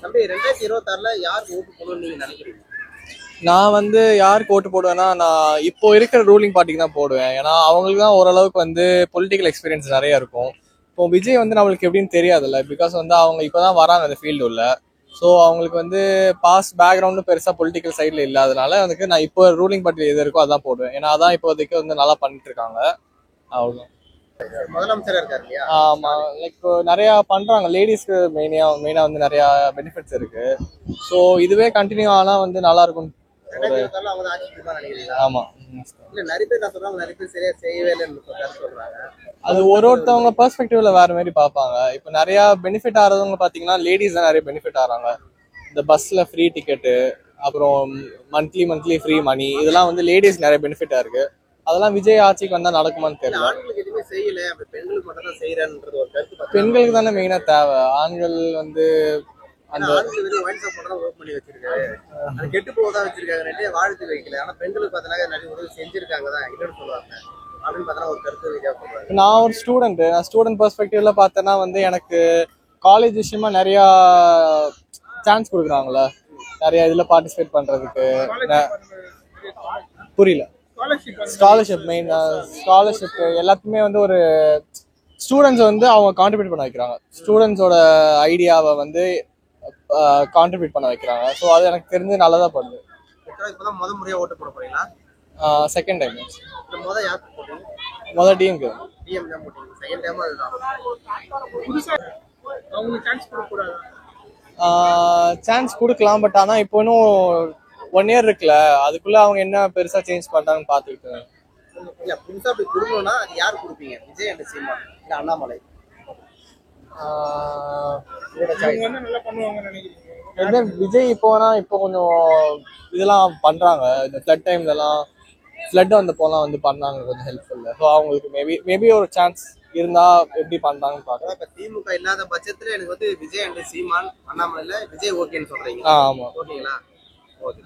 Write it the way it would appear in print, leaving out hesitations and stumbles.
தம்பி 2026ல யாருக்கு ஓட்டு போடணும்னு நீங்க நினைக்கிறீங்க? நான் வந்து யாருக்கு ஓட்டு போடுவேன்னா, நான் இப்போ இருக்கிற ரூலிங் பார்ட்டிக்கு தான் போடுவேன். ஏன்னா அவங்களுக்கு தான் ஓரளவுக்கு வந்து பொலிட்டிக்கல் எக்ஸ்பீரியன்ஸ் நிறைய இருக்கும். இப்போ விஜய் வந்து நம்மளுக்கு எப்படின்னு தெரியாதுல்ல, பிகாஸ் வந்து அவங்க இப்போதான் வராங்க அந்த ஃபீல்டு உள்ள. ஸோ அவங்களுக்கு வந்து பாஸ் பேக்ரவுண்டும் பெருசாக பொலிட்டிக்கல் சைடில் இல்லாதனால எனக்கு நான் இப்போ ரூலிங் பார்ட்டி எது இருக்கோ அதான் போடுவேன். ஏன்னா அதான் இப்போதைக்கு வந்து நல்லா பண்ணிட்டு இருக்காங்க. அவ்வளோ. முதலமைச்சரா இருக்காரு இல்லையா? ஆமா, லைக் நிறைய பண்றாங்க. லேடிஸ்க்கு மெயினா வந்து நிறைய பெனிஃபிட்ஸ் இருக்கு. ஸோ இதுவே கண்டினியூ ஆனா வந்து நல்லா இருக்கும். 2026ல அவங்க தான் ஆட்சிக்கு தான் நினைக்கிறீங்களா? ஆமா. இல்ல நிறைய பேர் நான் சொல்றாங்க, நிறைய பேர் சரியா செய்யவே இல்லைன்னு சொல்றாங்க. அது ஒருத்தவங்க பெர்ஸ்பெக்டிவ்ல வேற மாதிரி பார்ப்பாங்க. இப்போ நிறைய பெனிஃபிட் ஆறவங்க பாத்தீங்கன்னா லேடிஸ் தான் நிறைய பெனிஃபிட் ஆறாங்க. இந்த பஸ்ல ஃப்ரீ டிக்கெட்டு, அப்புறம் மந்த்லி ஃப்ரீ மணி, இதெல்லாம் வந்து லேடிஸ் நிறைய பெனிஃபிட்டா இருக்கு. அதெல்லாம் விஜய் ஆட்சிக்கு வந்தா நடக்குமான்னு தெரியல. ஆண்களுக்கு எதுவுமே செய்யல, அப்படி பெண்களுக்கு மட்டும் தான் செய்யறன்றது ஒரு கருத்து. பெண்களுக்கு தானே மெயினா தேவை. ஆண்கள் வந்து அந்த ஆண்கள் வெறும் ஒயின் ஷாப் மட்டும் ஓப்பன் பண்ணி வச்சிருக்காரு. அது கெட்டு போதான் வச்சிருக்காங்க, நிறைய வாழ்த்து வைக்கல. ஆனா பெண்களுக்கு பார்த்தா நிறைய உதவி செஞ்சிருக்காங்க தான் இல்லைன்னு சொல்லுவாங்க அப்படின்னு பார்த்தா ஒரு கருத்து விஜயா சொல்றாங்க. நான் ஒரு ஸ்டூடெண்ட் பெர்ஸ்பெக்டிவ்ல பார்த்தேன்னா வந்து எனக்கு காலேஜ் விஷயமா நிறைய சான்ஸ் கொடுக்குறாங்களே, நிறைய இதுல பார்ட்டிசிபேட் பண்றதுக்கு. புரியல. ஸ்காலர்ஷிப் எல்லாத்துக்குமே வந்து ஒரு ஸ்டூடெண்ட்ஸ் வந்து அவங்க கான்ட்ரிபியூட் பண்ண வைக்கிறாங்க. ஸ்டூடெண்ட்ஸோட ஐடியாவை வந்து கான்ட்ரிபியூட் பண்ண வைக்கிறாங்க. ஸோ அது எனக்கு தெரிஞ்சு நல்லதா பண்ணுது. இப்பதான் முத முறையா ஓட்டு போட போறீங்களா? Second time. முத யாருக்கு போட்டீங்க? முதல் டிஎம்கே. டிஎம் தான் போட்டீங்க. செகண்ட் டைம் அதுதான். புதுசா அவங்களுக்கு சான்ஸ் கொடுக்க கூடாது. சான்ஸ் கொடுக்கலாம். பட் ஆனா இப்போ இன்னும் 1 year இருக்குல்ல, அதுக்குள்ள அவங்க என்ன பெருசா சேஞ்ச் பண்றாங்கன்னு பாத்துக்கிட்டு. இல்ல புதுசா அப்படி கொடுக்கணும்னா அது யாரு கொடுப்பீங்க? விஜய் அண்ட் சீமான் இல்ல அண்ணாமலை? விஜய் இப்போனா இப்போ கொஞ்சம் இதெல்லாம் பண்றாங்க. இந்த ஃப்ளட் டைம்லலாம் ஃப்ளட் வந்த போலாம் வந்து பண்ணாங்க, கொஞ்சம் ஹெல்ப்ஃபுல். ஸோ அவங்களுக்கு மேபி ஒரு சான்ஸ் இருந்தா எப்படி பண்றாங்கன்னு பாக்கலாம். இப்ப திமுக இல்லாத பட்சத்துல எனக்கு வந்து விஜய் அண்ட் சீமான் அண்ணாமலைல விஜய் ஓகேன்னு சொல்றீங்க. ஆமா. ஓகேங்களா? ஓகே.